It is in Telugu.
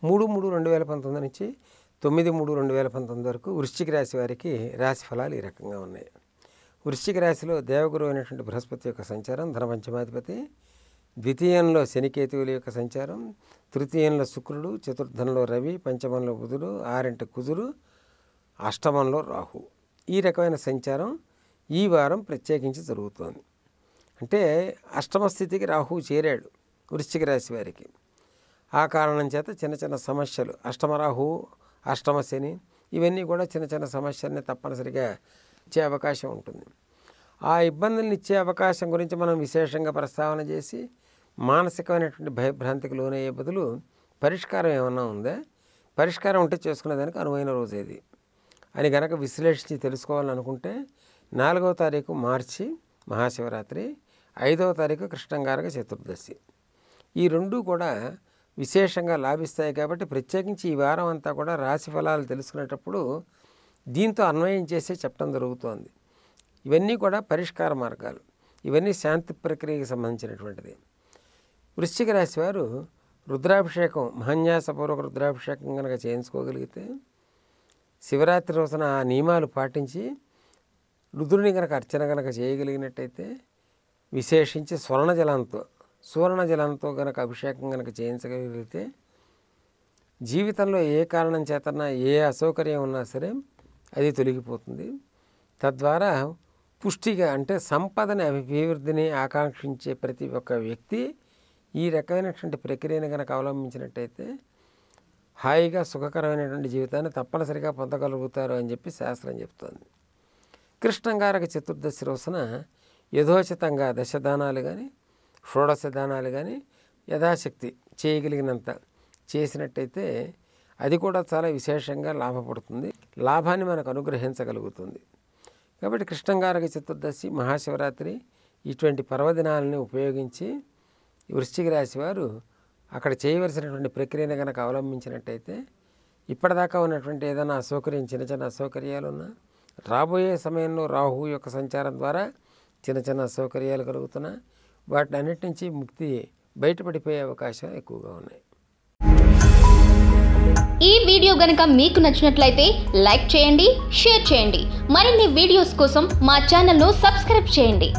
మూడు 3/2019 నుంచి 9/3/2019 వరకు వృశ్చిక రాశి వారికి రాశి ఫలాలు ఈ రకంగా ఉన్నాయి. వృశ్చిక రాశిలో దేవగురువు అయినటువంటి బృహస్పతి యొక్క సంచారం, ధనపంచమాధిపతి, ద్వితీయంలో శనికేతువుల యొక్క సంచారం, తృతీయంలో శుక్రుడు, చతుర్థంలో రవి, పంచమంలో బుధుడు, ఆరింట కుజుడు, అష్టమంలో రాహు. ఈ రకమైన సంచారం ఈ వారం ప్రత్యేకించి జరుగుతోంది. అంటే అష్టమ స్థితికి రాహువు చేరాడు వృశ్చిక రాశి వారికి. ఆ కారణం చేత చిన్న చిన్న సమస్యలు, అష్టమ రాహువు, అష్టమ శని, ఇవన్నీ కూడా చిన్న చిన్న సమస్యల్ని తప్పనిసరిగా ఇచ్చే అవకాశం ఉంటుంది. ఆ ఇబ్బందులను ఇచ్చే అవకాశం గురించి మనం విశేషంగా ప్రస్తావన చేసి మానసికమైనటువంటి భయభ్రాంతికి లోనయ్యే బదులు పరిష్కారం ఏమన్నా ఉందా, పరిష్కారం ఉంటే చేసుకునేదానికి అనువైన రోజు ఏది అని గనక విశ్లేషించి తెలుసుకోవాలని అనుకుంటే 4వ తారీఖు మార్చి మహాశివరాత్రి, 5వ తారీఖు కృష్ణంగారక చతుర్దశి, ఈ రెండూ కూడా విశేషంగా లాభిస్తాయి. కాబట్టి ప్రత్యేకించి ఈ వారం అంతా కూడా రాశి ఫలాలు తెలుసుకునేటప్పుడు దీంతో అన్వయం చేసే చెప్పడం జరుగుతోంది. ఇవన్నీ కూడా పరిష్కార మార్గాలు, ఇవన్నీ శాంతి ప్రక్రియకి సంబంధించినటువంటిది. వృశ్చిక రాశి వారు రుద్రాభిషేకం, మహాన్యాసపూర్వక రుద్రాభిషేకం కనుక చేయించుకోగలిగితే, శివరాత్రి రోజున ఆ నియమాలు పాటించి రుద్రుని కనుక అర్చన కనుక చేయగలిగినట్టయితే, విశేషించి సువర్ణ జలంతో కనుక అభిషేకం కనుక చేయించగలిగితే, జీవితంలో ఏ కారణం చేతన్నా ఏ అసౌకర్యం ఉన్నా సరే అది తొలగిపోతుంది. తద్వారా పుష్టిగా, అంటే సంపదని అభివృద్ధిని ఆకాంక్షించే ప్రతి ఒక్క వ్యక్తి ఈ రకమైనటువంటి ప్రక్రియను కనుక అవలంబించినట్టయితే హాయిగా సుఖకరమైనటువంటి జీవితాన్ని తప్పనిసరిగా పొందగలుగుతారు అని చెప్పి శాస్త్రం చెప్తోంది. కృష్ణంగారక చతుర్దశి రోజున యథోచితంగా దశదానాలు కానీ, షోడశ దానాలు కానీ యథాశక్తి చేయగలిగినంత చేసినట్టయితే అది కూడా చాలా విశేషంగా లాభపడుతుంది, లాభాన్ని మనకు అనుగ్రహించగలుగుతుంది. కాబట్టి కృష్ణంగారక చతుర్దశి, మహాశివరాత్రి ఇటువంటి పర్వదినాలని ఉపయోగించి వృశ్చిక రాశి వారు అక్కడ చేయవలసినటువంటి ప్రక్రియను కనుక అవలంబించినట్టయితే ఇప్పటిదాకా ఉన్నటువంటి ఏదైనా అసౌకర్యం, చిన్న చిన్న అసౌకర్యాలు ఉన్నా రాబోయే సమయంలో రాహు యొక్క సంచారం ద్వారా చిన్న చిన్న అసౌకర్యాలు కలుగుతున్నా వాటిని అన్నిటి నుంచి ముక్తి బయటపడిపోయే అవకాశం ఎక్కువగా ఉన్నాయి. ఈ వీడియో గనుక మీకు నచ్చినట్లయితే లైక్ చేయండి, షేర్ చేయండి. మరిన్ని వీడియోస్ కోసం మా ఛానల్ను సబ్స్క్రైబ్ చేయండి.